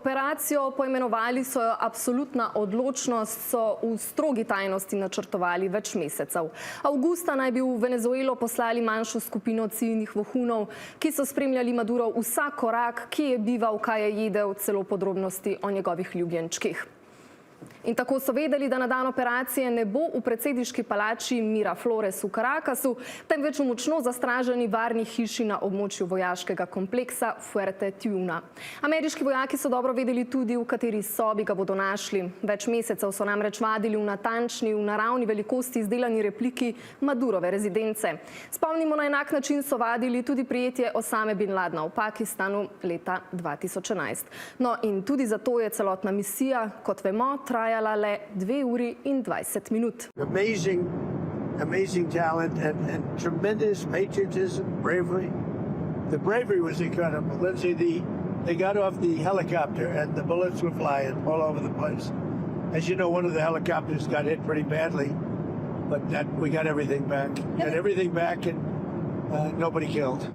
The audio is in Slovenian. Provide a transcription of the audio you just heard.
Operacijo poimenovali so jo absolutna odločnost, so v strogi tajnosti načrtovali več mesecev. Avgusta naj bi v Venezuelo poslali manjšo skupino ciljnih vohunov, ki so spremljali Madurov vsak korak, ki je bival, kaj je jedel, celo podrobnosti o njegovih ljubljenčkih. In tako so vedeli, da na dan operacije ne bo v predsedniški palači Miraflores v Caracasu, temveč v močno zastraženi varni hiši na območju vojaškega kompleksa Fuerte Tiuna. Ameriški vojaki so dobro vedeli tudi, v kateri sobi ga bodo našli. Več mesecev so namreč vadili v natančni, v naravni velikosti izdelani repliki Madurove rezidence. Spomnimo, na enak način so vadili tudi prijetje Osame bin Ladna v Pakistanu leta 2011. No in tudi zato je celotna misija, kot vemo, trajala le 2 uri in 20 minut. Amazing talent and tremendous patriotism, bravery. The bravery was incredible. Lindsay, they got off the helicopter and the bullets were flying all over the place. As you know, one of the helicopters got hit pretty badly, but we got everything back. Got everything back and nobody killed.